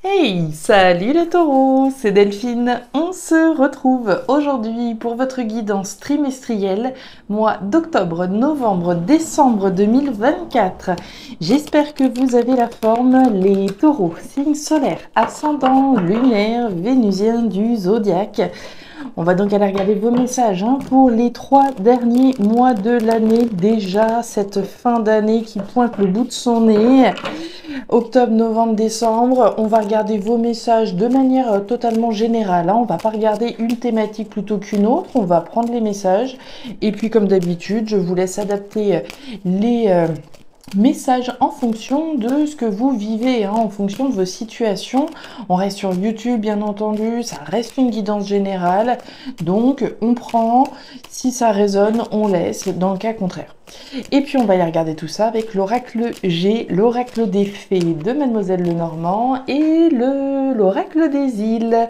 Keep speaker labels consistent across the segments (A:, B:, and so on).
A: Hey, salut les taureaux, c'est Delphine. On se retrouve aujourd'hui pour votre guidance trimestrielle, mois d'octobre, novembre, décembre 2024. J'espère que vous avez la forme, les taureaux, signe solaire, ascendant, lunaire, vénusien du zodiaque. On va donc aller regarder vos messages pour les 3 derniers mois de l'année. Déjà, cette fin d'année qui pointe le bout de son nez. Octobre, novembre, décembre, on va regarder vos messages de manière totalement générale. On va pas regarder une thématique plutôt qu'une autre. On va prendre les messages. Et puis, comme d'habitude, je vous laisse adapter les message en fonction de ce que vous vivez, en fonction de vos situations. On reste sur YouTube, bien entendu, ça reste une guidance générale, donc on prend, si ça résonne, on laisse, dans le cas contraire. Et puis on va y regarder tout ça avec l'oracle G, l'oracle des fées de Mademoiselle Lenormand et l'oracle des îles.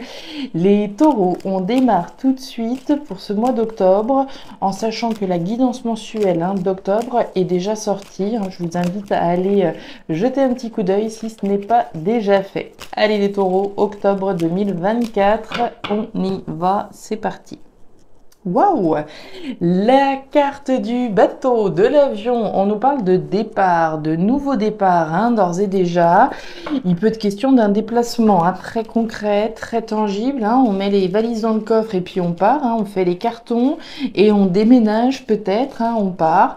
A: Les taureaux, on démarre tout de suite pour ce mois d'octobre, en sachant que la guidance mensuelle d'octobre est déjà sortie. Je vous invite à aller jeter un petit coup d'œil si ce n'est pas déjà fait. Allez les taureaux, octobre 2024, on y va, c'est parti. Waouh! La carte du bateau, de l'avion, on nous parle de départ, de nouveau départ, d'ores et déjà. Il peut être question d'un déplacement très concret, très tangible. On met les valises dans le coffre et puis on part. On fait les cartons et on déménage peut-être, on part.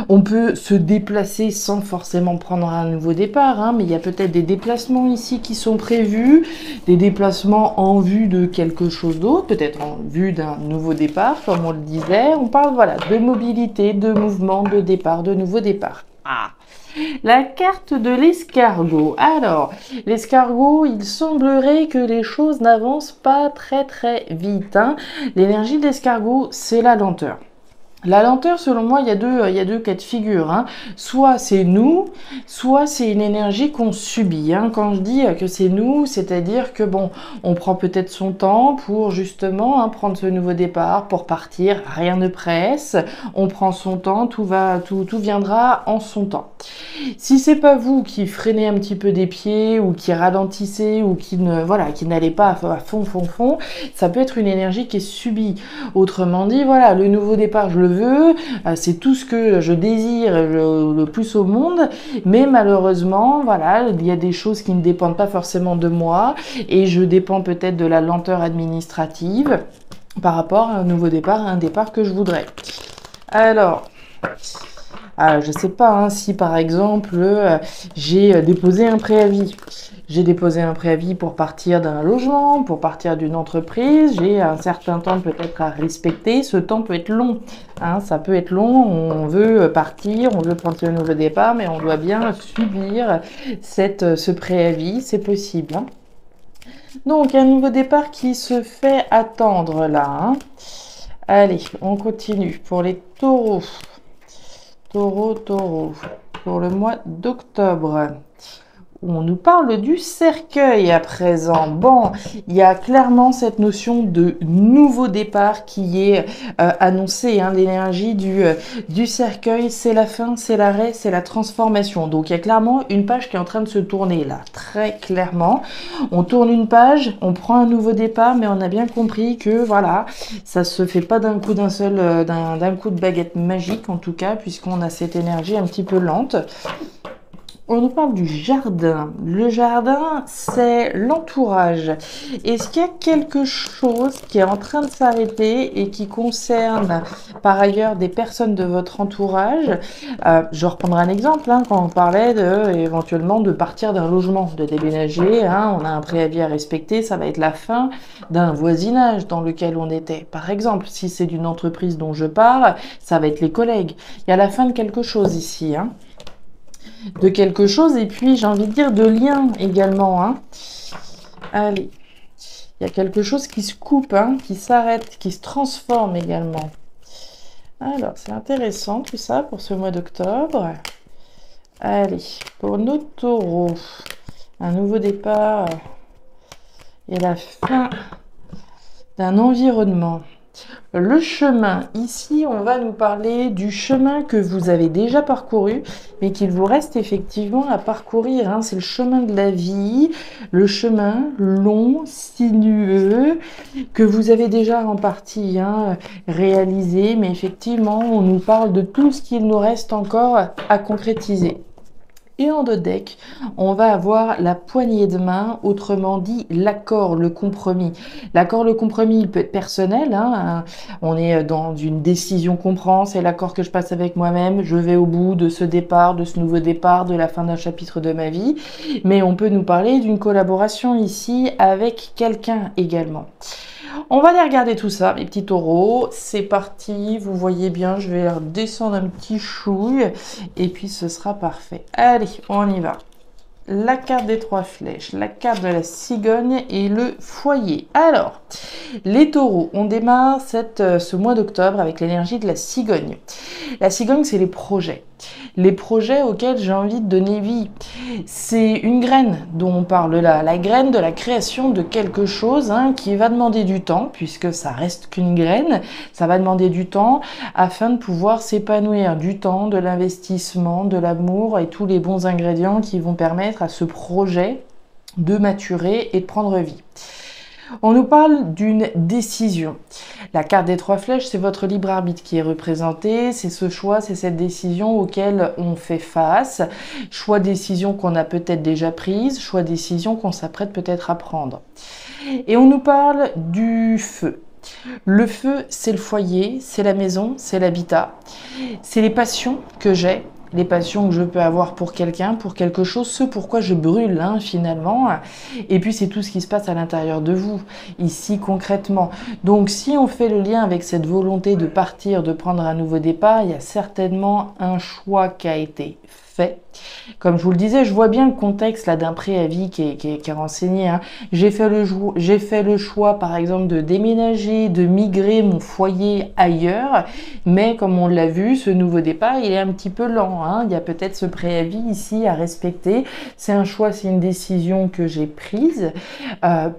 A: On peut se déplacer sans forcément prendre un nouveau départ, mais il y a peut-être des déplacements ici qui sont prévus, des déplacements en vue de quelque chose d'autre, peut-être en vue d'un nouveau départ. Comme on le disait, on parle de mobilité, de mouvement, de départ, de nouveau départ. La carte de l'escargot. Alors, l'escargot, il semblerait que les choses n'avancent pas très vite. L'énergie de l'escargot, c'est la lenteur. La lenteur, selon moi, il y a deux cas de figure. Soit c'est nous, soit c'est une énergie qu'on subit. Quand je dis que c'est nous, c'est-à-dire que on prend peut-être son temps pour justement prendre ce nouveau départ, pour partir. Rien ne presse. On prend son temps, tout viendra en son temps. Si c'est pas vous qui freinez un petit peu des pieds ou qui ralentissez ou qui n'allez pas à fond, ça peut être une énergie qui est subie. Autrement dit, le nouveau départ, je le veux, c'est tout ce que je désire le plus au monde, mais malheureusement, il y a des choses qui ne dépendent pas forcément de moi et je dépends peut-être de la lenteur administrative par rapport à un nouveau départ, à un départ que je voudrais. Alors, je sais pas si par exemple j'ai déposé un préavis. J'ai déposé un préavis pour partir d'un logement, pour partir d'une entreprise. J'ai un certain temps peut-être à respecter. Ce temps peut être long. Ça peut être long. On veut partir, on veut prendre un nouveau départ, mais on doit bien subir ce préavis. C'est possible. Donc, un nouveau départ qui se fait attendre là. Allez, on continue pour les taureaux. Taureau, pour le mois d'octobre. On nous parle du cercueil à présent. Il y a clairement cette notion de nouveau départ qui est annoncée. L'énergie du cercueil, c'est la fin, c'est l'arrêt, c'est la transformation. Donc il y a clairement une page qui est en train de se tourner là, très clairement. On tourne une page, on prend un nouveau départ, mais on a bien compris que ça se fait pas d'un coup d'un coup de baguette magique en tout cas, puisqu'on a cette énergie un petit peu lente. On nous parle du jardin. Le jardin, c'est l'entourage. Est-ce qu'il y a quelque chose qui est en train de s'arrêter et qui concerne par ailleurs des personnes de votre entourage? Je reprendrai un exemple quand on parlait éventuellement de partir d'un logement, de déménager. On a un préavis à respecter, ça va être la fin d'un voisinage dans lequel on était. Par exemple, si c'est d'une entreprise dont je parle, ça va être les collègues. Il y a la fin de quelque chose ici. De quelque chose et puis j'ai envie de dire de lien également. Allez, il y a quelque chose qui se coupe, qui s'arrête, qui se transforme également. Alors, c'est intéressant tout ça pour ce mois d'octobre. Allez, pour nos taureaux, un nouveau départ et la fin d'un environnement. Le chemin, ici, on va nous parler du chemin que vous avez déjà parcouru, mais qu'il vous reste effectivement à parcourir, hein. C'est le chemin de la vie, le chemin long, sinueux, que vous avez déjà en partie réalisé, mais effectivement, on nous parle de tout ce qu'il nous reste encore à concrétiser. Et en deux decks, on va avoir la poignée de main, autrement dit l'accord, le compromis. L'accord, le compromis, il peut être personnel, hein. On est dans une décision qu'on prend, c'est l'accord que je passe avec moi-même, je vais au bout de ce départ, de ce nouveau départ, de la fin d'un chapitre de ma vie. Mais on peut nous parler d'une collaboration ici avec quelqu'un également. On va aller regarder tout ça, mes petits taureaux. C'est parti, vous voyez bien, je vais redescendre un petit chouille et puis ce sera parfait. Allez, on y va. La carte des 3 flèches, la carte de la cigogne et le foyer. Alors, les taureaux, on démarre ce mois d'octobre avec l'énergie de la cigogne. La cigogne, c'est les projets. Les projets auxquels j'ai envie de donner vie. C'est une graine dont on parle là, la graine de la création de quelque chose qui va demander du temps, puisque ça reste qu'une graine, ça va demander du temps afin de pouvoir s'épanouir, du temps, de l'investissement, de l'amour et tous les bons ingrédients qui vont permettre à ce projet de maturer et de prendre vie. On nous parle d'une décision. La carte des 3 flèches, c'est votre libre arbitre qui est représenté. C'est ce choix, c'est cette décision auquel on fait face. Choix, décision qu'on a peut-être déjà prise. Choix, décision qu'on s'apprête peut-être à prendre. Et on nous parle du feu. Le feu, c'est le foyer, c'est la maison, c'est l'habitat. C'est les passions que j'ai. Les passions que je peux avoir pour quelqu'un, pour quelque chose, ce pourquoi je brûle finalement. Et puis c'est tout ce qui se passe à l'intérieur de vous, ici concrètement. Donc si on fait le lien avec cette volonté de partir, de prendre un nouveau départ, il y a certainement un choix qui a été fait. Comme je vous le disais, je vois bien le contexte là d'un préavis qui est renseigné. J'ai fait le choix, par exemple, de déménager, de migrer mon foyer ailleurs, mais comme on l'a vu, ce nouveau départ, il est un petit peu lent. Il y a peut-être ce préavis ici à respecter. C'est un choix, c'est une décision que j'ai prise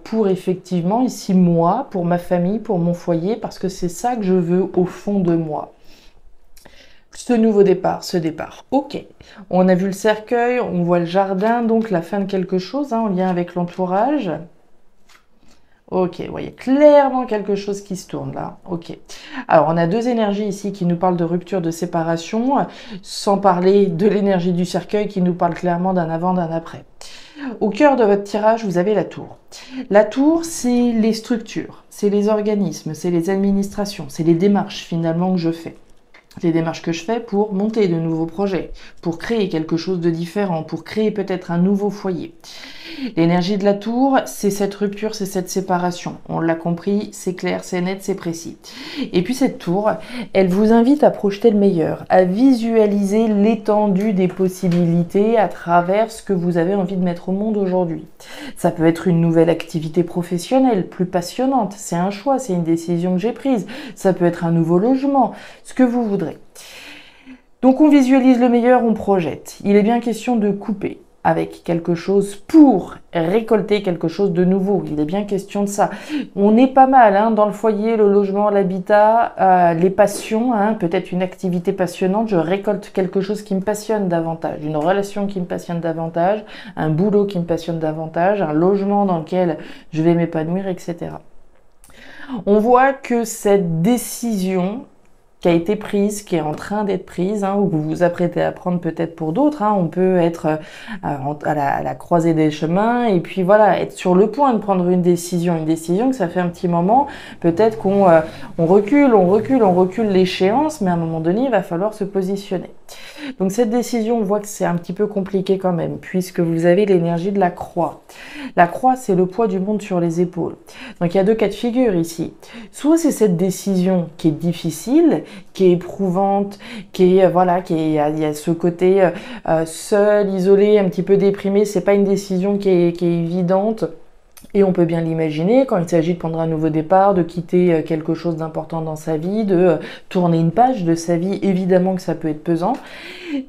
A: pour effectivement, ici, moi, pour ma famille, pour mon foyer, parce que c'est ça que je veux au fond de moi. Ce nouveau départ, ce départ. Ok, on a vu le cercueil, on voit le jardin, donc la fin de quelque chose en lien avec l'entourage. Ok, vous voyez clairement quelque chose qui se tourne là. Ok. Alors, on a deux énergies ici qui nous parlent de rupture, de séparation, sans parler de l'énergie du cercueil qui nous parle clairement d'un avant, d'un après. Au cœur de votre tirage, vous avez la tour. La tour, c'est les structures, c'est les organismes, c'est les administrations, c'est les démarches finalement que je fais. Les démarches que je fais pour monter de nouveaux projets, pour créer quelque chose de différent, pour créer peut-être un nouveau foyer. L'énergie de la tour, c'est cette rupture, c'est cette séparation. On l'a compris, c'est clair, c'est net, c'est précis. Et puis cette tour, elle vous invite à projeter le meilleur, à visualiser l'étendue des possibilités à travers ce que vous avez envie de mettre au monde aujourd'hui. Ça peut être une nouvelle activité professionnelle, plus passionnante. C'est un choix, c'est une décision que j'ai prise. Ça peut être un nouveau logement, ce que vous voudrez. Donc on visualise le meilleur, on projette. Il est bien question de couper avec quelque chose pour récolter quelque chose de nouveau. Il est bien question de ça. On est pas mal dans le foyer, le logement, l'habitat, les passions, peut-être une activité passionnante. Je récolte quelque chose qui me passionne davantage, une relation qui me passionne davantage, un boulot qui me passionne davantage, un logement dans lequel je vais m'épanouir, etc. On voit que cette décision qui a été prise, qui est en train d'être prise, ou que vous vous apprêtez à prendre peut-être pour d'autres. On peut être à la croisée des chemins et puis voilà, être sur le point de prendre une décision que ça fait un petit moment. Peut-être qu'on recule l'échéance, mais à un moment donné, il va falloir se positionner. Donc cette décision, on voit que c'est un petit peu compliqué quand même, puisque vous avez l'énergie de la croix. La croix, c'est le poids du monde sur les épaules. Donc il y a deux cas de figure ici. Soit c'est cette décision qui est difficile, qui est éprouvante, il y a ce côté seul, isolé, un petit peu déprimé. C'est pas une décision qui est évidente. Et on peut bien l'imaginer quand il s'agit de prendre un nouveau départ, de quitter quelque chose d'important dans sa vie, de tourner une page de sa vie, évidemment que ça peut être pesant.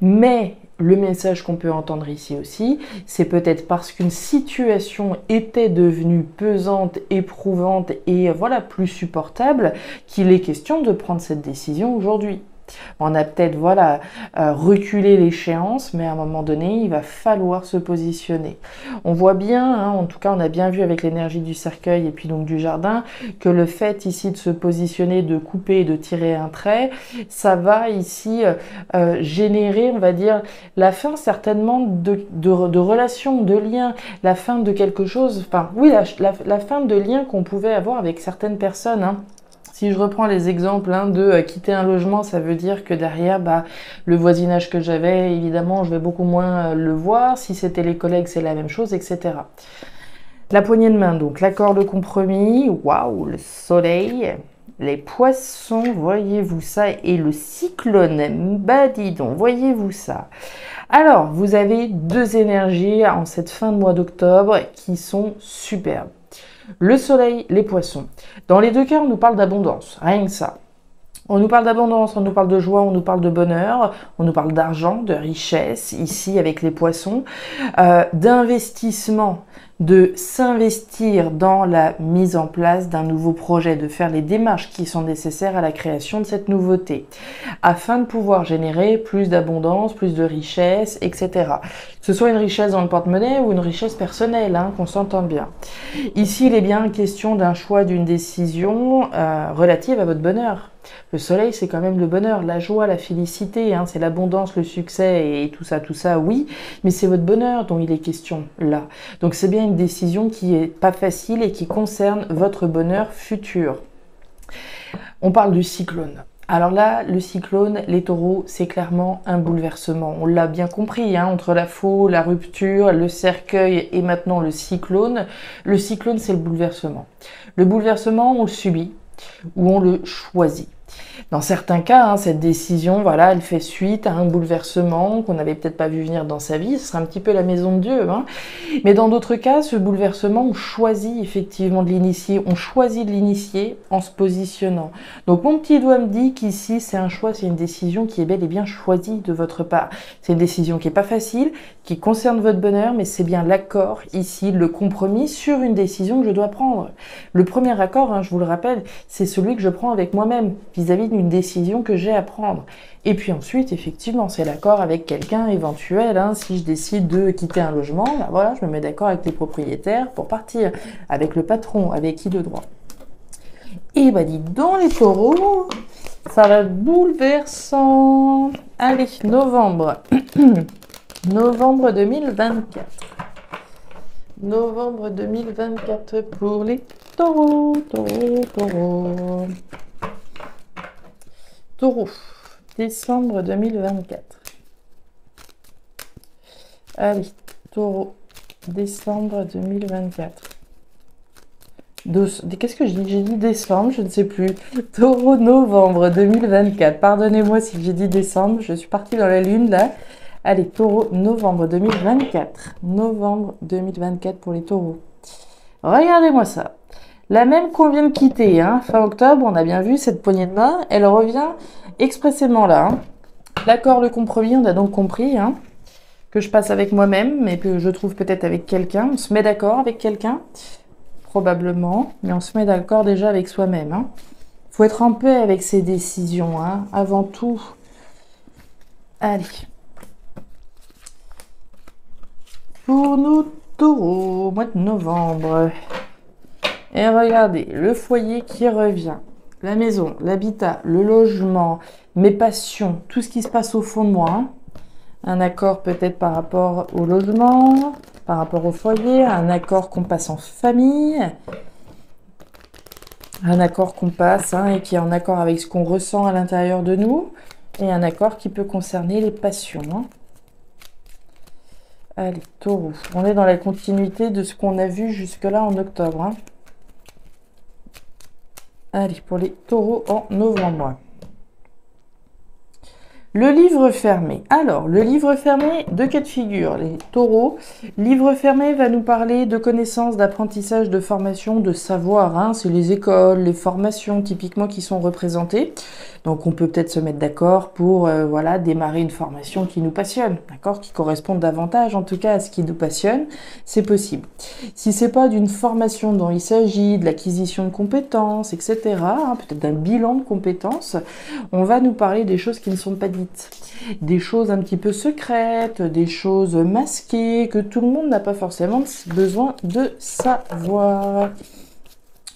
A: Mais Le message qu'on peut entendre ici aussi, c'est peut-être parce qu'une situation était devenue pesante, éprouvante et voilà, plus supportable qu'il est question de prendre cette décision aujourd'hui. On a peut-être voilà reculé l'échéance, mais à un moment donné, il va falloir se positionner. On voit bien, hein, en tout cas, on a bien vu avec l'énergie du cercueil et puis donc du jardin, que le fait ici de se positionner, de couper, de tirer un trait, ça va ici générer, on va dire, la fin certainement de relations, de liens, la fin de quelque chose, enfin oui, la fin de liens qu'on pouvait avoir avec certaines personnes, hein. Si je reprends les exemples de quitter un logement, ça veut dire que derrière, le voisinage que j'avais, évidemment, je vais beaucoup moins le voir. Si c'était les collègues, c'est la même chose, etc. La poignée de main, donc l'accord de compromis, waouh, le soleil, les poissons, voyez-vous ça, et le cyclone, bah dis donc, voyez-vous ça. Alors, vous avez deux énergies en cette fin de mois d'octobre qui sont superbes. Le soleil, les poissons. Dans les deux cas, on nous parle d'abondance, rien que ça. On nous parle d'abondance, on nous parle de joie, on nous parle de bonheur, on nous parle d'argent, de richesse, ici avec les poissons, d'investissement, de s'investir dans la mise en place d'un nouveau projet, de faire les démarches qui sont nécessaires à la création de cette nouveauté, afin de pouvoir générer plus d'abondance, plus de richesse, etc. Que ce soit une richesse dans le porte-monnaie ou une richesse personnelle, hein, qu'on s'entende bien. Ici, il est bien question d'un choix, d'une décision relative à votre bonheur. Le soleil, c'est quand même le bonheur, la joie, la félicité, hein, c'est l'abondance, le succès et tout ça, oui, mais c'est votre bonheur dont il est question là. Donc c'est bien une décision qui est pas facile et qui concerne votre bonheur futur. On parle du cyclone. Alors là, le cyclone, les taureaux, c'est clairement un bouleversement. On l'a bien compris, hein, entre la faux, la rupture, le cercueil et maintenant le cyclone. Le cyclone, c'est le bouleversement. Le bouleversement, on le subit ou on le choisit. Dans certains cas, hein, cette décision, voilà, elle fait suite à un bouleversement qu'on n'avait peut-être pas vu venir dans sa vie. Ce serait un petit peu la maison de Dieu. Hein. Mais dans d'autres cas, ce bouleversement, on choisit effectivement de l'initier. On choisit de l'initier en se positionnant. Donc mon petit doigt me dit qu'ici, c'est un choix, c'est une décision qui est bel et bien choisie de votre part. C'est une décision qui n'est pas facile, qui concerne votre bonheur, mais c'est bien l'accord ici, le compromis sur une décision que je dois prendre. Le premier accord, hein, je vous le rappelle, c'est celui que je prends avec moi-même, vis-à-vis d'une décision que j'ai à prendre. Et puis ensuite, effectivement, c'est l'accord avec quelqu'un éventuel. Hein, si je décide de quitter un logement, voilà, je me mets d'accord avec les propriétaires pour partir, avec le patron, avec qui de droit. Et dis donc les taureaux, ça va être bouleversant. Allez, novembre. Novembre 2024. Novembre 2024 pour les taureaux, taureaux. Taureau, décembre 2024. Allez, taureau, décembre 2024. Qu'est-ce que j'ai dit? J'ai dit décembre, je ne sais plus. Taureau, novembre 2024. Pardonnez-moi si j'ai dit décembre, je suis partie dans la lune là. Allez, taureau, novembre 2024. Novembre 2024 pour les taureaux. Regardez-moi ça. La même qu'on vient de quitter, hein, fin octobre, on a bien vu cette poignée de main, elle revient expressément là. Hein. L'accord, le compromis, on a donc compris hein, que je passe avec moi-même, mais que je trouve peut-être avec quelqu'un. On se met d'accord avec quelqu'un, probablement, mais on se met d'accord déjà avec soi-même. Hein. Faut être en paix avec ses décisions, hein, avant tout. Allez. Pour nos taureaux, mois de novembre. Et regardez, le foyer qui revient, la maison, l'habitat, le logement, mes passions, tout ce qui se passe au fond de moi. Hein. Un accord peut-être par rapport au logement, par rapport au foyer, un accord qu'on passe en famille, un accord qu'on passe hein, et qui est en accord avec ce qu'on ressent à l'intérieur de nous, et un accord qui peut concerner les passions. Hein. Allez, taureau, on est dans la continuité de ce qu'on a vu jusque-là en octobre. Hein. Allez, pour les taureaux en novembre. Le livre fermé. Alors, le livre fermé, deux cas de figure. Les taureaux, livre fermé va nous parler de connaissances, d'apprentissage, de formation, de savoir. Hein. C'est les écoles, les formations typiquement qui sont représentées. Donc, on peut peut-être se mettre d'accord pour voilà, démarrer une formation qui nous passionne, d'accord, qui correspond davantage en tout cas à ce qui nous passionne. C'est possible. Si c'est pas d'une formation dont il s'agit, de l'acquisition de compétences, etc., hein, peut-être d'un bilan de compétences, on va nous parler des choses qui ne sont pas dites, des choses un petit peu secrètes, des choses masquées, que tout le monde n'a pas forcément besoin de savoir.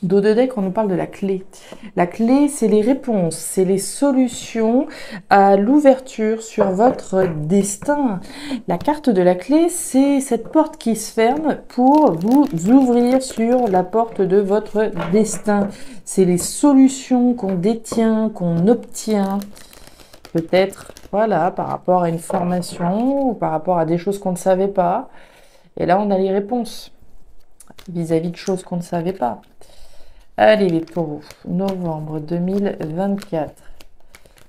A: Dos de deck, on nous parle de la clé. La clé, c'est les réponses, c'est les solutions à l'ouverture sur votre destin. La carte de la clé, c'est cette porte qui se ferme pour vous ouvrir sur la porte de votre destin. C'est les solutions qu'on détient, qu'on obtient. Peut-être, voilà, par rapport à une formation ou par rapport à des choses qu'on ne savait pas. Et là, on a les réponses vis-à-vis de choses qu'on ne savait pas. Allez les taureaux, novembre 2024.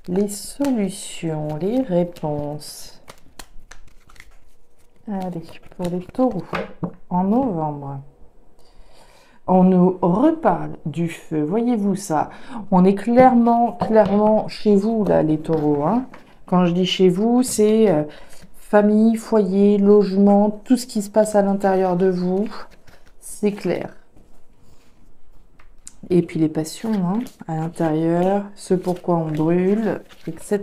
A: Les solutions, les réponses. Allez, pour les taureaux, en novembre. On nous reparle du feu, voyez-vous ça? On est clairement chez vous, là, les taureaux. Hein. Quand je dis chez vous, c'est famille, foyer, logement, tout ce qui se passe à l'intérieur de vous. C'est clair. Et puis les passions, hein, à l'intérieur, ce pourquoi on brûle, etc.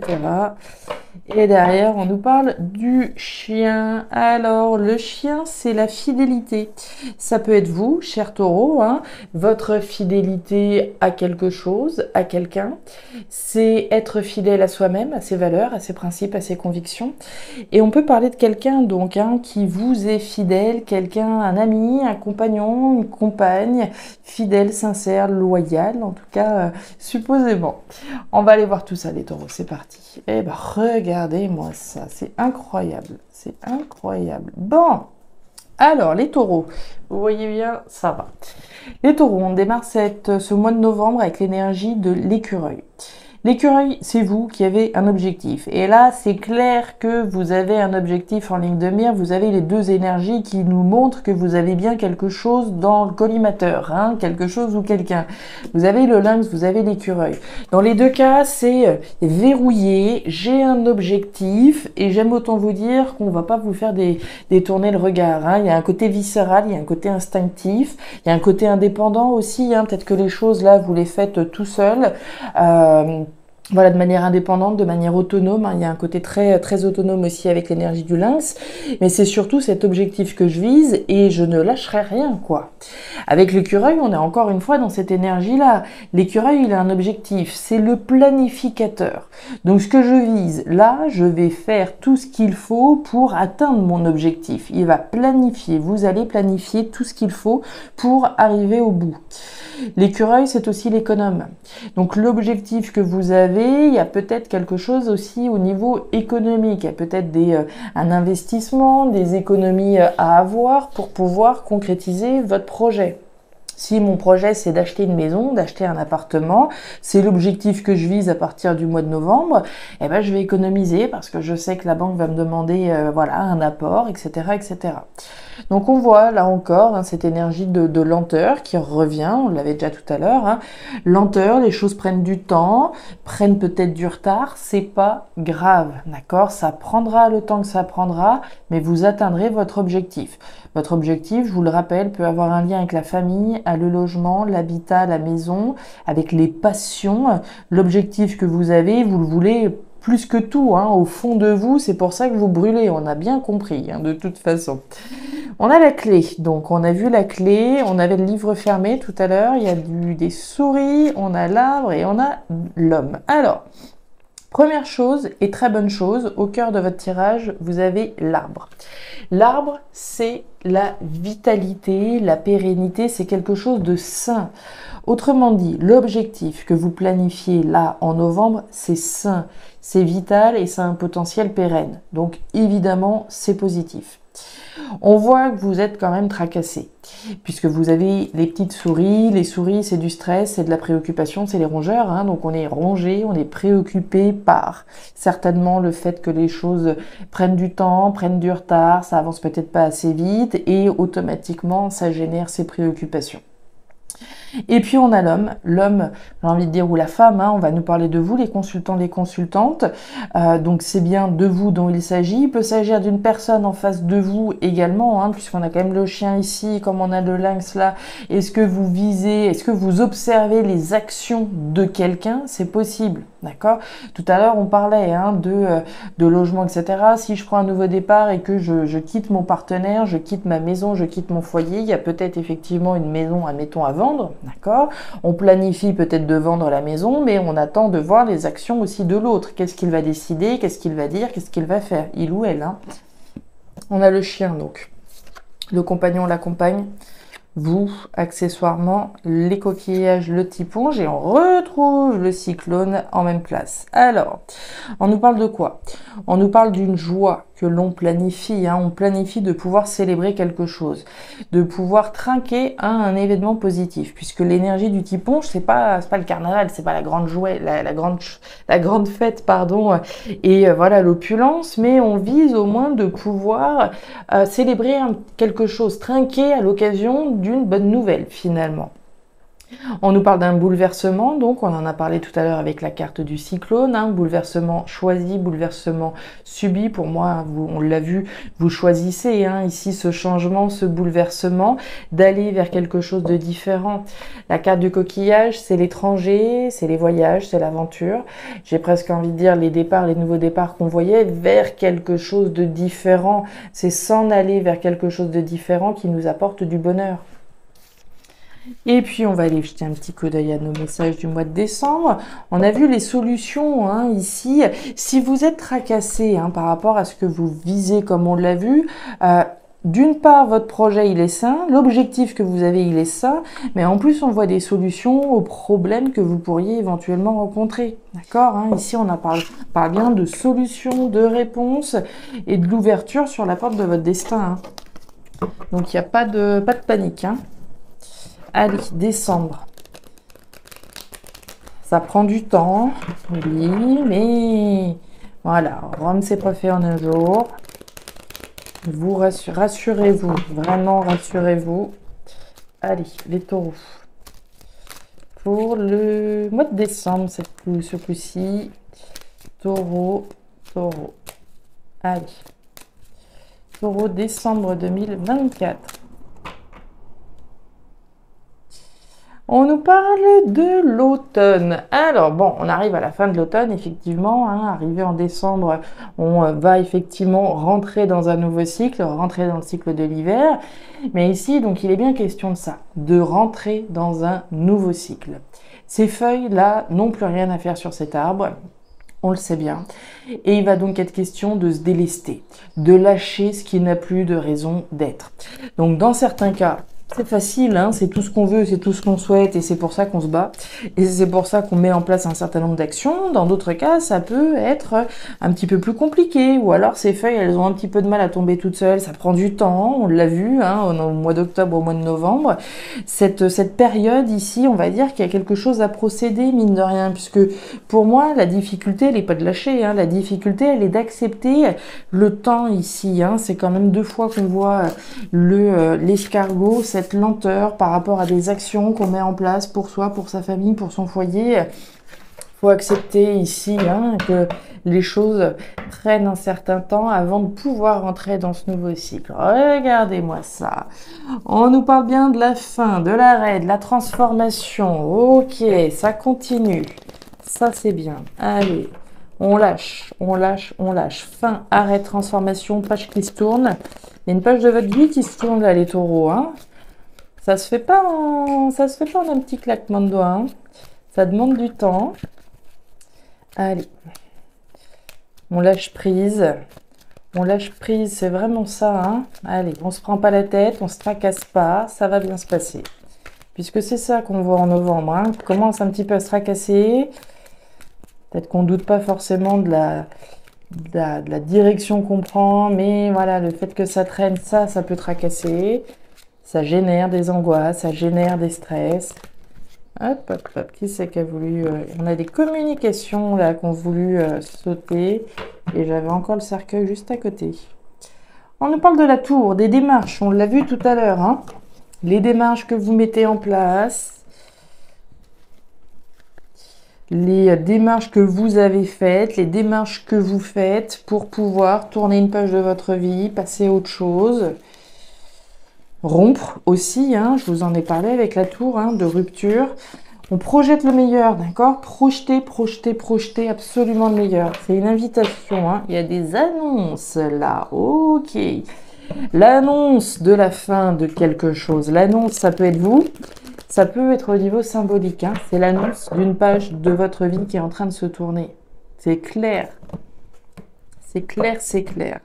A: Et derrière, on nous parle du chien. Alors, le chien, c'est la fidélité. Ça peut être vous, cher taureau, hein, votre fidélité à quelque chose, à quelqu'un. C'est être fidèle à soi-même, à ses valeurs, à ses principes, à ses convictions. Et on peut parler de quelqu'un, donc, hein, qui vous est fidèle, quelqu'un, un ami, un compagnon, une compagne, fidèle, sincère, loyal, en tout cas, supposément. On va aller voir tout ça, les taureaux, c'est parti. Eh ben, regardez-moi ça, c'est incroyable, c'est incroyable. Bon, alors, les taureaux, vous voyez bien, ça va. Les taureaux, on démarre ce mois de novembre avec l'énergie de l'écureuil. L'écureuil, c'est vous qui avez un objectif. Et là, c'est clair que vous avez un objectif en ligne de mire. Vous avez les deux énergies qui nous montrent que vous avez bien quelque chose dans le collimateur, hein, quelque chose ou quelqu'un. Vous avez le lynx, vous avez l'écureuil. Dans les deux cas, c'est verrouillé. J'ai un objectif et j'aime autant vous dire qu'on va pas vous faire détourner le regard. Hein. Il y a un côté viscéral, il y a un côté instinctif, il y a un côté indépendant aussi. Hein. Peut-être que les choses là, vous les faites tout seul. Voilà, de manière indépendante, de manière autonome. Hein. Il y a un côté très autonome aussi avec l'énergie du lynx. Mais c'est surtout cet objectif que je vise et je ne lâcherai rien, quoi. Avec l'écureuil, on est encore une fois dans cette énergie-là. L'écureuil, il a un objectif. C'est le planificateur. Donc, ce que je vise, là, je vais faire tout ce qu'il faut pour atteindre mon objectif. Il va planifier. Vous allez planifier tout ce qu'il faut pour arriver au bout. L'écureuil, c'est aussi l'économe. Donc, l'objectif que vous avez, il y a peut-être quelque chose aussi au niveau économique. Il y a peut-être un investissement, des économies à avoir pour pouvoir concrétiser votre projet. Si mon projet, c'est d'acheter une maison, d'acheter un appartement, c'est l'objectif que je vise à partir du mois de novembre, eh ben, je vais économiser parce que je sais que la banque va me demander voilà, un apport, etc., etc. Donc, on voit là encore hein, cette énergie de lenteur qui revient, on l'avait déjà tout à l'heure. Hein. Lenteur, les choses prennent du temps, prennent peut-être du retard, c'est pas grave, d'accord? Ça prendra le temps que ça prendra, mais vous atteindrez votre objectif. Votre objectif, je vous le rappelle, peut avoir un lien avec la famille, le logement, l'habitat, la maison, avec les passions. L'objectif que vous avez, vous le voulez plus que tout, hein, au fond de vous, c'est pour ça que vous brûlez, on a bien compris, hein, de toute façon. On a la clé, donc on a vu la clé, on avait le livre fermé tout à l'heure, il y a des souris, on a l'arbre et on a l'homme. Alors, première chose et très bonne chose, au cœur de votre tirage, vous avez l'arbre. L'arbre, c'est la vitalité, la pérennité, c'est quelque chose de sain. Autrement dit, l'objectif que vous planifiez là en novembre, c'est sain, c'est vital et c'est un potentiel pérenne. Donc évidemment, c'est positif. On voit que vous êtes quand même tracassé, puisque vous avez les petites souris. Les souris, c'est du stress, c'est de la préoccupation, c'est les rongeurs. Hein, donc on est rongé, on est préoccupé par certainement le fait que les choses prennent du temps, prennent du retard, ça avance peut-être pas assez vite, et automatiquement, ça génère ces préoccupations. Et puis on a l'homme, j'ai envie de dire, ou la femme, hein, on va nous parler de vous, les consultants, les consultantes, donc c'est bien de vous dont il s'agit. Il peut s'agir d'une personne en face de vous également, hein, puisqu'on a quand même le chien ici, comme on a le lynx là. Est-ce que vous visez, est-ce que vous observez les actions de quelqu'un? C'est possible, d'accord? Tout à l'heure on parlait hein, de logement, etc. Si je prends un nouveau départ et que je quitte mon partenaire, je quitte ma maison, je quitte mon foyer, il y a peut-être effectivement une maison, admettons, à vendre. D'accord? On planifie peut-être de vendre la maison, mais on attend de voir les actions aussi de l'autre. Qu'est-ce qu'il va décider? Qu'est-ce qu'il va dire? Qu'est-ce qu'il va faire? Il ou elle. Hein. On a le chien, donc. Le compagnon, la compagne. Vous, accessoirement, les coquillages, le typonge, et on retrouve le cyclone en même place. Alors, on nous parle de quoi? On nous parle d'une joie que l'on planifie. Hein. On planifie de pouvoir célébrer quelque chose, de pouvoir trinquer à un événement positif, puisque l'énergie du typonge, c'est pas le carnaval, c'est pas la grande jouet, la grande fête, pardon, et voilà l'opulence, mais on vise au moins de pouvoir célébrer quelque chose, trinquer à l'occasion d'une bonne nouvelle finalement. On nous parle d'un bouleversement, donc on en a parlé tout à l'heure avec la carte du cyclone, hein, bouleversement choisi, bouleversement subi. Pour moi, on l'a vu, vous choisissez hein, ici ce changement, ce bouleversement, d'aller vers quelque chose de différent. La carte du coquillage, c'est l'étranger, c'est les voyages, c'est l'aventure. J'ai presque envie de dire les départs, les nouveaux départs qu'on voyait vers quelque chose de différent. C'est s'en aller vers quelque chose de différent qui nous apporte du bonheur. Et puis on va aller jeter un petit coup d'œil à nos messages du mois de décembre. On a vu les solutions hein, ici. Si vous êtes tracassé hein, par rapport à ce que vous visez comme on l'a vu, d'une part votre projet il est sain, l'objectif que vous avez il est sain, mais en plus on voit des solutions aux problèmes que vous pourriez éventuellement rencontrer. D'accord hein, ici on parle bien de solutions, de réponses et de l'ouverture sur la porte de votre destin. Hein. Donc il n'y a pas de panique. Hein. Allez, décembre. Ça prend du temps, oui, mais voilà, Rome c'est pas fait en un jour. Vous rassurez-vous, vraiment rassurez-vous. Allez, les taureaux. Pour le mois de décembre, ce coup-ci, taureau. Allez, taureau, décembre 2024. On nous parle de l'automne. Alors bon, on arrive à la fin de l'automne, effectivement. Hein, arrivé en décembre, on va effectivement rentrer dans un nouveau cycle, rentrer dans le cycle de l'hiver. Mais ici, donc, il est bien question de ça, de rentrer dans un nouveau cycle. Ces feuilles-là n'ont plus rien à faire sur cet arbre. On le sait bien. Et il va donc être question de se délester, de lâcher ce qui n'a plus de raison d'être. Donc dans certains cas, c'est facile, hein, c'est tout ce qu'on veut, c'est tout ce qu'on souhaite et c'est pour ça qu'on se bat. Et c'est pour ça qu'on met en place un certain nombre d'actions. Dans d'autres cas, ça peut être un petit peu plus compliqué. Ou alors ces feuilles, elles ont un petit peu de mal à tomber toutes seules. Ça prend du temps, on l'a vu hein, au mois d'octobre, au mois de novembre. Cette période ici, on va dire qu'il y a quelque chose à procéder, mine de rien. Puisque pour moi, la difficulté, elle n'est pas de lâcher. Hein, la difficulté, elle est d'accepter le temps ici. Hein, c'est quand même 2 fois qu'on voit l'escargot, cette lenteur par rapport à des actions qu'on met en place pour soi, pour sa famille, pour son foyer. Faut accepter ici hein, que les choses prennent un certain temps avant de pouvoir rentrer dans ce nouveau cycle. Regardez-moi ça. On nous parle bien de la fin, de l'arrêt, de la transformation. Ok, ça continue. Ça, c'est bien. Allez, on lâche. Fin, arrêt, transformation, page qui se tourne. Il y a une page de votre vie qui se tourne là, les taureaux. Hein. Ça se fait pas en un petit claquement de doigts. Hein. Ça demande du temps. Allez. On lâche prise. C'est vraiment ça. Hein. Allez, on se prend pas la tête, on se tracasse pas, ça va bien se passer. Puisque c'est ça qu'on voit en novembre. Hein. On commence un petit peu à se tracasser. Peut-être qu'on doute pas forcément de de la direction qu'on prend, mais voilà, le fait que ça traîne, ça peut tracasser. Ça génère des angoisses, ça génère des stress. Hop, hop, hop, qui c'est qui a voulu... on a des communications là qui ont voulu sauter. Et j'avais encore le cercueil juste à côté. On nous parle de la tour, des démarches, on l'a vu tout à l'heure. Hein. Les démarches que vous mettez en place. Les démarches que vous avez faites, les démarches que vous faites pour pouvoir tourner une page de votre vie, passer à autre chose. Rompre aussi, hein, je vous en ai parlé avec la tour, hein, de rupture. On projette le meilleur, d'accord? Projeter, projeter, projeter absolument le meilleur. C'est une invitation, hein. Il y a des annonces là, ok. L'annonce de la fin de quelque chose. L'annonce, ça peut être vous, ça peut être au niveau symbolique. Hein. C'est l'annonce d'une page de votre vie qui est en train de se tourner. C'est clair. C'est clair, c'est clair.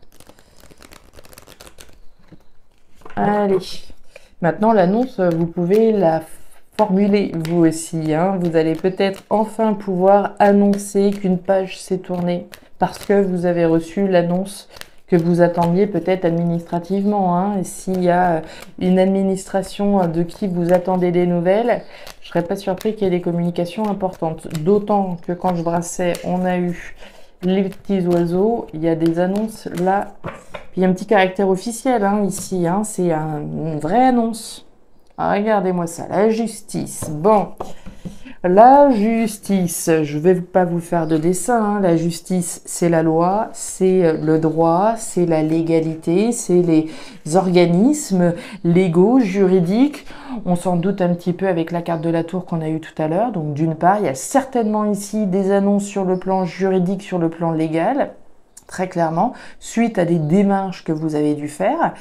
A: Allez, maintenant l'annonce, vous pouvez la formuler vous aussi. Hein. Vous allez peut-être enfin pouvoir annoncer qu'une page s'est tournée parce que vous avez reçu l'annonce que vous attendiez peut-être administrativement. Hein. Et s'il y a une administration de qui vous attendez des nouvelles, je ne serais pas surpris qu'il y ait des communications importantes. D'autant que quand je brassais, on a eu les petits oiseaux, il y a des annonces là. Il y a un petit caractère officiel hein, ici, hein, c'est une vraie annonce. Ah, regardez-moi ça, la justice. Bon, la justice, je ne vais pas vous faire de dessin. Hein. La justice, c'est la loi, c'est le droit, c'est la légalité, c'est les organismes légaux, juridiques. On s'en doute un petit peu avec la carte de la tour qu'on a eue tout à l'heure. Donc d'une part, il y a certainement ici des annonces sur le plan juridique, sur le plan légal. Très clairement, suite à des démarches que vous avez dû faire.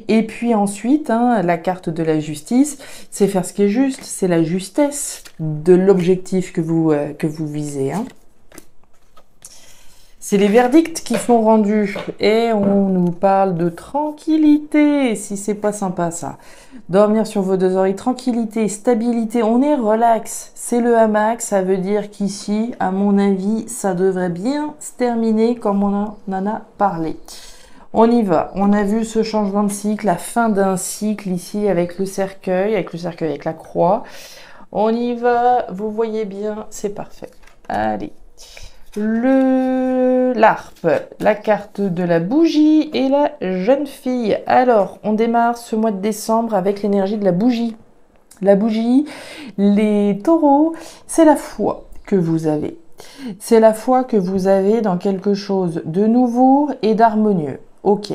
A: Et puis ensuite, hein, la carte de la justice, c'est faire ce qui est juste, c'est la justesse de l'objectif que vous visez. Hein. C'est les verdicts qui sont rendus et on nous parle de tranquillité, si c'est pas sympa ça. Dormir sur vos deux oreilles, tranquillité, stabilité, on est relax. C'est le hamac, ça veut dire qu'ici, à mon avis, ça devrait bien se terminer comme on en a parlé. On y va, on a vu ce changement de cycle, la fin d'un cycle ici avec le cercueil, avec la croix. On y va, vous voyez bien, c'est parfait. Allez. L'harpe, la carte de la bougie et la jeune fille. Alors, on démarre ce mois de décembre avec l'énergie de la bougie. La bougie, les taureaux, c'est la foi que vous avez. C'est la foi que vous avez dans quelque chose de nouveau et d'harmonieux. Ok.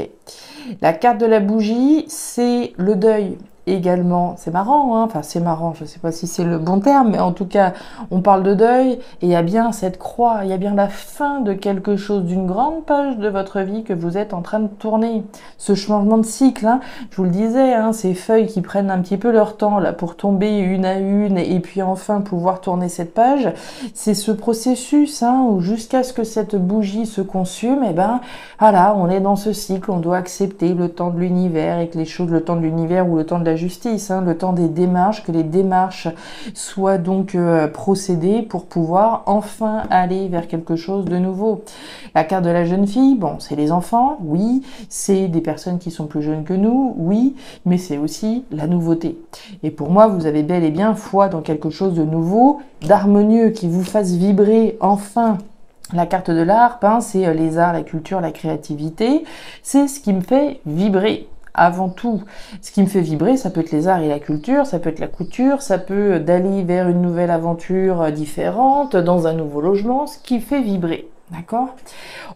A: La carte de la bougie, c'est le deuil. Également, c'est marrant, hein, enfin c'est marrant, je ne sais pas si c'est le bon terme, mais en tout cas, on parle de deuil, et il y a bien cette croix, il y a bien la fin de quelque chose, d'une grande page de votre vie que vous êtes en train de tourner. Ce changement de cycle, hein, je vous le disais, hein, ces feuilles qui prennent un petit peu leur temps là pour tomber une à une, et puis enfin pouvoir tourner cette page, c'est ce processus hein, où jusqu'à ce que cette bougie se consume, et ben voilà, on est dans ce cycle, on doit accepter le temps de l'univers, et que les choses, le temps de l'univers ou le temps de la justice, hein, le temps des démarches, que les démarches soient donc procédées pour pouvoir enfin aller vers quelque chose de nouveau. La carte de la jeune fille, bon, c'est les enfants, oui, c'est des personnes qui sont plus jeunes que nous, oui, mais c'est aussi la nouveauté. Et pour moi, vous avez bel et bien foi dans quelque chose de nouveau, d'harmonieux, qui vous fasse vibrer enfin. La carte de l'harpe, hein, c'est les arts, la culture, la créativité, c'est ce qui me fait vibrer. Avant tout, ce qui me fait vibrer, ça peut être les arts et la culture, ça peut être la couture, ça peut d'aller vers une nouvelle aventure différente, dans un nouveau logement, ce qui fait vibrer. D'accord?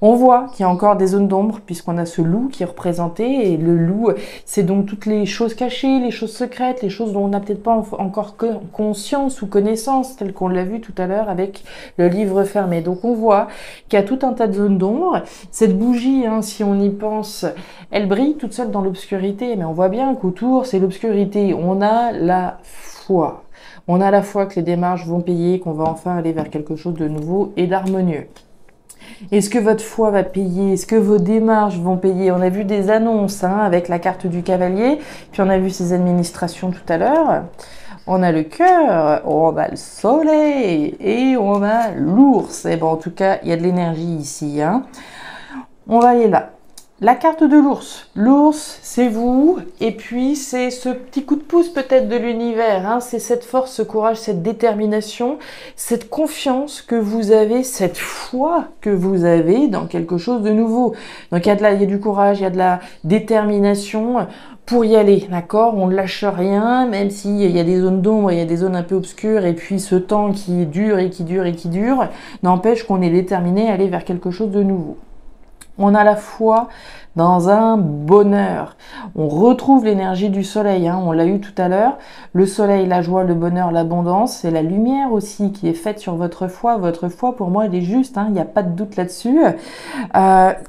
A: On voit qu'il y a encore des zones d'ombre puisqu'on a ce loup qui est représenté et le loup, c'est donc toutes les choses cachées, les choses secrètes, les choses dont on n'a peut-être pas encore conscience ou connaissance, tel qu'on l'a vu tout à l'heure avec le livre fermé. Donc on voit qu'il y a tout un tas de zones d'ombre. Cette bougie, hein, si on y pense, elle brille toute seule dans l'obscurité, mais on voit bien qu'autour, c'est l'obscurité. On a la foi. On a la foi que les démarches vont payer, qu'on va enfin aller vers quelque chose de nouveau et d'harmonieux. Est-ce que votre foi va payer? Est-ce que vos démarches vont payer? On a vu des annonces hein, avec la carte du cavalier, puis on a vu ces administrations tout à l'heure. On a le cœur, on a le soleil et on a l'ours. Et bon, en tout cas, il y a de l'énergie ici. Hein. On va aller là. La carte de l'ours. L'ours, c'est vous, et puis c'est ce petit coup de pouce peut-être de l'univers, hein. C'est cette force, ce courage, cette détermination, cette confiance que vous avez, cette foi que vous avez dans quelque chose de nouveau. Donc il y a du courage, il y a de la détermination pour y aller, d'accord? On ne lâche rien, même s'il y a des zones d'ombre, il y a des zones un peu obscures, et puis ce temps qui dure et qui dure et qui dure, n'empêche qu'on est déterminé à aller vers quelque chose de nouveau. On a la foi dans un bonheur. On retrouve l'énergie du soleil, hein, on l'a eu tout à l'heure. Le soleil, la joie, le bonheur, l'abondance, c'est la lumière aussi qui est faite sur votre foi. Votre foi, pour moi, elle est juste, hein, il n'y a pas de doute là-dessus.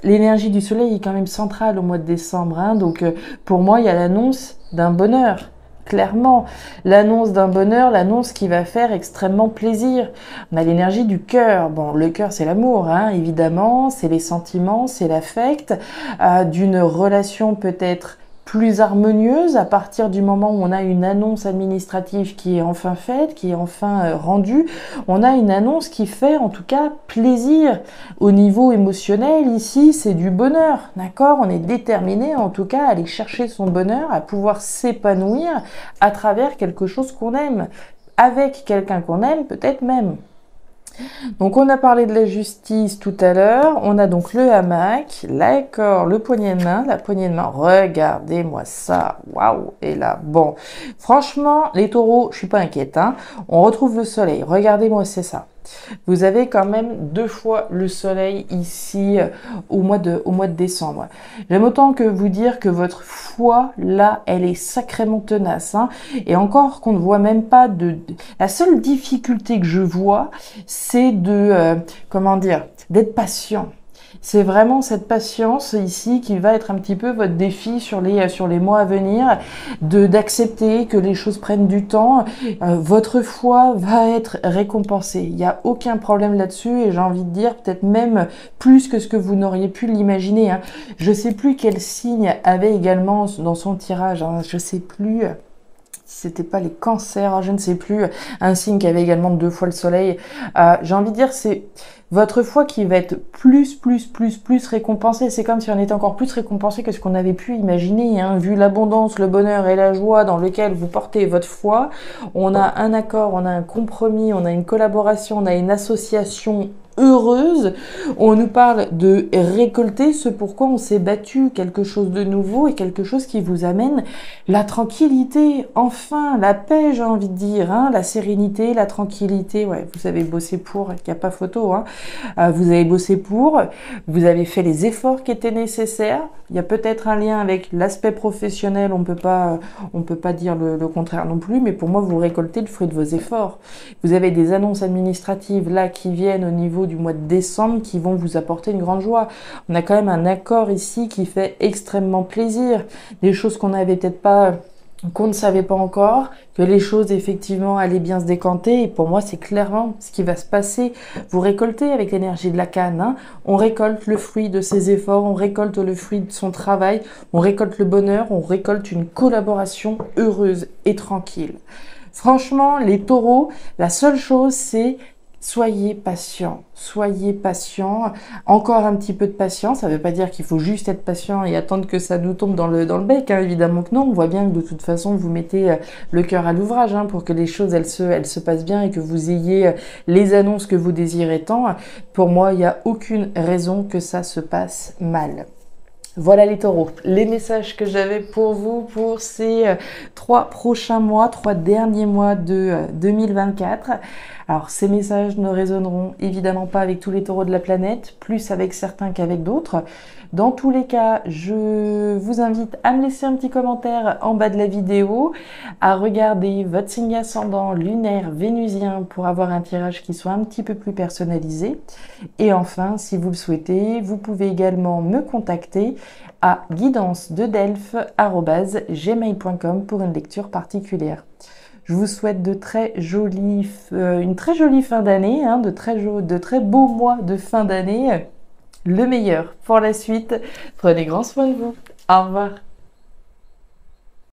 A: L'énergie du soleil est quand même centrale au mois de décembre, hein, donc pour moi, il y a l'annonce d'un bonheur. Clairement, l'annonce d'un bonheur, l'annonce qui va faire extrêmement plaisir. On a l'énergie du cœur. Bon, le cœur, c'est l'amour, hein, évidemment, c'est les sentiments, c'est l'affect, d'une relation peut-être plus harmonieuse à partir du moment où on a une annonce administrative qui est enfin faite, qui est enfin rendue. On a une annonce qui fait en tout cas plaisir. Au niveau émotionnel, ici, c'est du bonheur, d'accord? On est déterminé en tout cas à aller chercher son bonheur, à pouvoir s'épanouir à travers quelque chose qu'on aime, avec quelqu'un qu'on aime peut-être même. Donc on a parlé de la justice tout à l'heure, on a donc le hamac, l'accord, le poignet de main, la poignée de main, regardez-moi ça, waouh, et là, bon, franchement, les taureaux, je suis pas inquiète, hein. On retrouve le soleil, regardez-moi, c'est ça. Vous avez quand même 2 fois le soleil ici au mois de décembre. J'aime autant que vous dire que votre foi, là, elle est sacrément tenace, hein. Et encore qu'on ne voit même pas La seule difficulté que je vois, c'est comment dire, d'être patient. C'est vraiment cette patience ici qui va être un petit peu votre défi sur les mois à venir, d'accepter que les choses prennent du temps. Votre foi va être récompensée. Il n'y a aucun problème là-dessus et j'ai envie de dire peut-être même plus que ce que vous n'auriez pu l'imaginer, hein. Je ne sais plus quel signe avait également dans son tirage, hein. Je ne sais plus... C'était pas les cancers, je ne sais plus, un signe qui avait également 2 fois le soleil. J'ai envie de dire, c'est votre foi qui va être plus récompensée. C'est comme si on était encore plus récompensé que ce qu'on avait pu imaginer, hein. Vu l'abondance, le bonheur et la joie dans lequel vous portez votre foi, on a un accord, on a un compromis, on a une collaboration, on a une association heureuse. On nous parle de récolter ce pourquoi on s'est battu, quelque chose de nouveau et quelque chose qui vous amène la tranquillité, enfin la paix, j'ai envie de dire, hein, la sérénité, la tranquillité. Ouais, vous avez bossé pour, il n'y a pas photo, hein. Vous avez bossé pour, vous avez fait les efforts qui étaient nécessaires. Il y a peut-être un lien avec l'aspect professionnel, on peut pas dire le contraire non plus, mais pour moi vous récoltez le fruit de vos efforts. Vous avez des annonces administratives là qui viennent au niveau du mois de décembre qui vont vous apporter une grande joie. On a quand même un accord ici qui fait extrêmement plaisir. Des choses qu'on n'avait peut-être pas, qu'on ne savait pas encore, que les choses effectivement allaient bien se décanter. Et pour moi, c'est clairement ce qui va se passer. Vous récoltez avec l'énergie de la canne, hein. On récolte le fruit de ses efforts, on récolte le fruit de son travail, on récolte le bonheur, on récolte une collaboration heureuse et tranquille. Franchement, les taureaux, la seule chose, c'est soyez patient, encore un petit peu de patience. Ça ne veut pas dire qu'il faut juste être patient et attendre que ça nous tombe dans le bec, hein. Évidemment que non, on voit bien que de toute façon vous mettez le cœur à l'ouvrage, hein, pour que les choses elles se passent bien et que vous ayez les annonces que vous désirez tant. Pour moi, il n'y a aucune raison que ça se passe mal. Voilà les taureaux, les messages que j'avais pour vous pour ces 3 prochains mois, 3 derniers mois de 2024. Alors ces messages ne résonneront évidemment pas avec tous les taureaux de la planète, plus avec certains qu'avec d'autres. Dans tous les cas, je vous invite à me laisser un petit commentaire en bas de la vidéo, à regarder votre signe ascendant lunaire vénusien pour avoir un tirage qui soit un petit peu plus personnalisé. Et enfin, si vous le souhaitez, vous pouvez également me contacter à guidancededelphes@gmail.com pour une lecture particulière. Je vous souhaite une très jolie fin d'année, hein, de très beaux mois de fin d'année. Le meilleur pour la suite. Prenez grand soin de vous. Au revoir.